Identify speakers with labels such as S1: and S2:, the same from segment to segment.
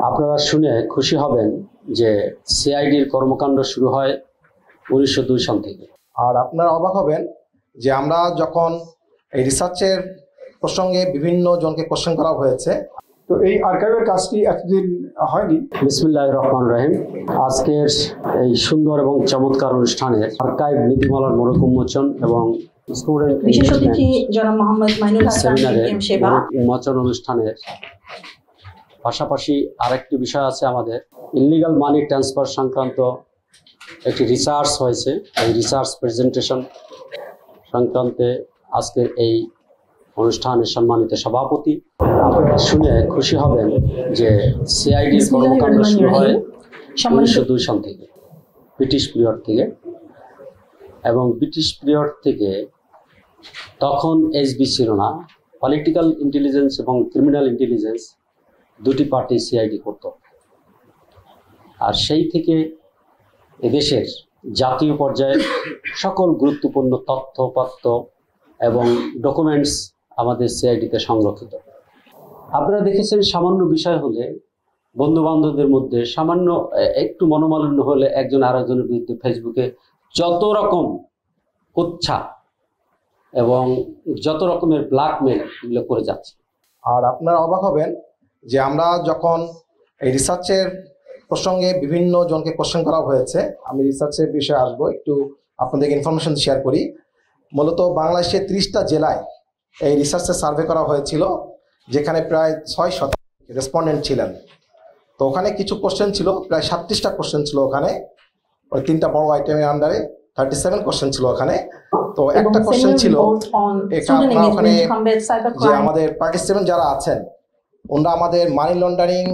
S1: আপনারা শুনে খুশি হবেন যে সিআইডির কর্মকাণ্ড শুরু হয় 1902 সাল থেকে।
S2: আর আপনারা অবাক হবেন যে আমরা যখন এই রিসার্চের প্রসঙ্গে বিভিন্ন জনকে কোশ্চেন করা হয়েছে,
S3: তো এই আর্কাইভের কাজটি এতদিন হয়নি।
S1: বিসমিল্লাহির রহমানির রহিম। আজকের এই সুন্দর এবং চমৎকার অনুষ্ঠানে আর্কাইভ নীতিমালার মোড়ক উন্মোচন এবং স্টুডেন্ট
S4: বিশেষ অতিথি জনাব মোহাম্মদ মাইনুল হাসান সেবা
S1: উন্মোচন অনুষ্ঠানের পাশাপাশি আরেকটি বিষয় আছে, আমাদের ইললিগাল মানি ট্রান্সফার সংক্রান্ত একটি রিসার্চ হয়েছে। এই রিসার্চ প্রেজেন্টেশন সংক্রান্তে আজকের এই অনুষ্ঠানের সম্মানিত সভাপতি। আপনারা শুনে খুশি হবেন যে সিআইডির কর্মকাণ্ড শুরু হয় 1902 সাল থেকে, ব্রিটিশ পিরিয়ড থেকে। এবং ব্রিটিশ পিরিয়ড থেকে তখন এসবি ছিল না, পলিটিক্যাল ইন্টেলিজেন্স এবং ক্রিমিনাল ইন্টেলিজেন্স দুটি পার্টি সিআইডি করত। আর সেই থেকে এদেশের জাতীয় পর্যায়ে সকল গুরুত্বপূর্ণ তথ্যপত্র এবং ডকুমেন্টস আমাদের সিআইডিতে সংরক্ষিত। আপনারা দেখেছেন, সামান্য বিষয় হলে বন্ধু বান্ধবদের মধ্যে সামান্য একটু মনোমালিন্য হলে একজন আরেকজনের বিরুদ্ধে ফেসবুকে যত রকম কুচ্ছা এবং যত রকমের ব্ল্যাকমেল এগুলো করে যাচ্ছে।
S2: আর আপনারা অবাক হবেন যে আমরা যখন এই রিসার্চের প্রসঙ্গে বিভিন্ন জনকে কোশ্চেন করা হয়েছে, আমি রিসার্চের বিষয়ে আসবো, একটু আপনাদেরকে ইনফরমেশন শেয়ার করি। মূলত বাংলাদেশের 30টা জেলায় এই রিসার্চের সার্ভে করা হয়েছিল, যেখানে প্রায় 6% রেসপন্ডেন্ট ছিলেন। তো ওখানে কিছু কোশ্চেন ছিল, প্রায় 37টা কোশ্চেন ছিল ওখানে, ওই 3টা বড় আইটেমের আন্ডারে 37 কোশ্চেন ছিল ওখানে। তো একটা কোশ্চেন ছিল ওখানে যে আমাদের পার্টিসিপেন্ট যারা আছেন ওনারা আমাদের মানি লন্ডারিং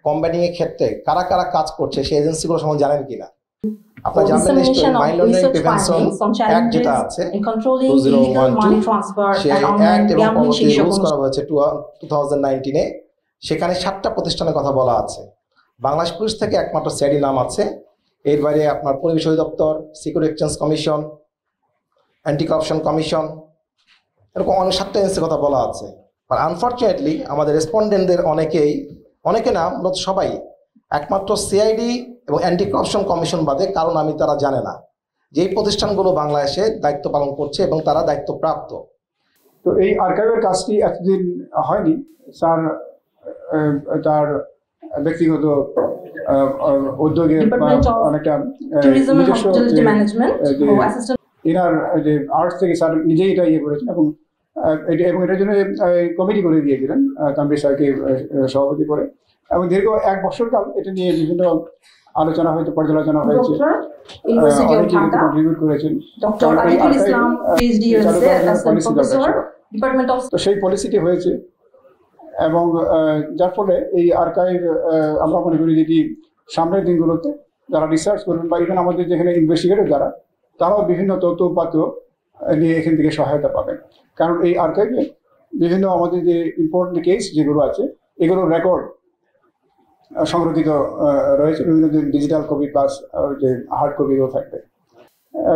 S2: কম্বাটিং এর ক্ষেত্রে কারা কারা কাজ করছে সেই এজেন্সিগুলো সম্বন্ধে জানেন কিনা। আপনারা জানবেন নিশ্চয়ই মানি লন্ডারিং প্রিভেনশন অ্যাক্ট যেটা আছে 2012 সেই অ্যাক্ট এবং পরবর্তী রুলস করা হয়েছে 2019-এ, সেখানে 7টা প্রতিষ্ঠানের কথা বলা আছে। বাংলাদেশ পুলিশ থেকে একমাত্র সিআইডি নাম আছে। এর বাইরে আপনার পরিবেশ অধিদপ্তর, security exchange commission, anti corruption commission, এরকম অনেক 7টা এজেন্সির কথা বলা আছে। আর আনফর্চুনেটলি আমাদের রেসপন্ডেন্টদের অনেকে না, মূলত সবাই একমাত্র সিআইডি এবং অ্যান্টি কারাপশন কমিশন বাদে কারণ তারা জানে না যে এই প্রতিষ্ঠানগুলো বাংলাদেশে দায়িত্ব পালন করছে এবং তারা দায়িত্বপ্রাপ্ত।
S3: তো এই আর্কাইভের কাজটি এতদিন হয়নি। স্যার তার ব্যক্তিগত উদ্যোগে অনেকটা এনার যে আর্টস থেকে স্যার নিজেই এটা করেছেন এবং এটার জন্য কমিটি করে দিয়েছিলেন তানভীর স্যারকে সভাপতি করে, এবং দীর্ঘ 1 বছরকাল এটা নিয়ে বিভিন্ন আলোচনা হয়েছে, পর্যালোচনা হয়েছে, কন্ট্রিবিউট করেছেন। তো সেই পলিসিটি হয়েছে এবং যার ফলে এই আর্কাইভ আমরা মনে করি যেটি সামনের দিনগুলোতে যারা রিসার্চ করবেন বা ইভেন আমাদের যেখানে ইনভেস্টিগেটর যারা, তারাও বিভিন্ন তথ্যপাত্র নিয়ে এখান থেকে সহায়তা পাবেন। কারণ এই আর্কাইভে বিভিন্ন আমাদের যে ইম্পর্টেন্ট কেস যেগুলো আছে এগুলোর রেকর্ড সংরক্ষিত রয়েছে, বিভিন্ন ডিজিটাল কপি প্লাস যে হার্ড কপিও থাকবে।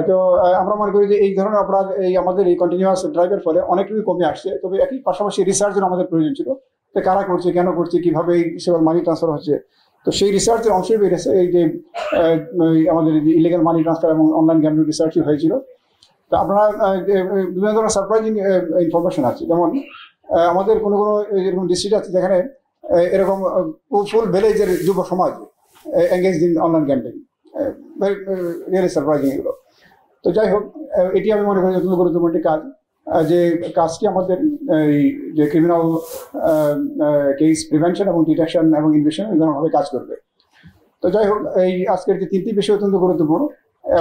S3: তো আমরা মনে করি যে এই ধরনের অপরাধ এই আমাদের এই কন্টিনিউয়াস ড্রাইভের ফলে অনেকটাই কমে আসছে। তবে একই পাশাপাশি রিসার্চের আমাদের প্রয়োজন ছিল, তো কারা করছে, কেন করছে, কীভাবে এই সেবার মানি ট্রান্সফার হচ্ছে। তো সেই রিসার্চের অংশই বেড়েছে এই যে আমাদের ইলিগাল মানি ট্রান্সফার এবং অনলাইন গ্যাম্বলিং রিসার্চই হয়েছিল। তো আপনারা বিভিন্ন ধরনের সারপ্রাইজিং ইনফরমেশন আছে, যেমন আমাদের কোনো এরকম ডিস্ট্রিক্ট আছে যেখানে এরকম ফুল ভিলেজের যুব সমাজ engage in online gambling, really surprising এগুলো। তো যাই হোক, এটি আমি মনে করি অত্যন্ত গুরুত্বপূর্ণ একটি কাজ, যে কাজটি আমাদের এই যে ক্রিমিনাল কেস প্রিভেনশন এবং ডিটেকশন এবং ইনভেস্টিগেশন এই ধরনেরভাবে কাজ করবে। তো যাই হোক, এই আজকের যে 3টি বিষয় অত্যন্ত গুরুত্বপূর্ণ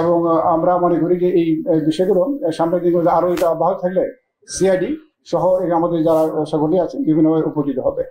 S3: এবং আমরা মনে করি যে এই বিষয়গুলো সামনের দিনগুলো আরও এটা অব্যাহত থাকলে সিআইডি সহ আমাদের যারা সকলেই আছে বিভিন্নভাবে উপকৃত হবে।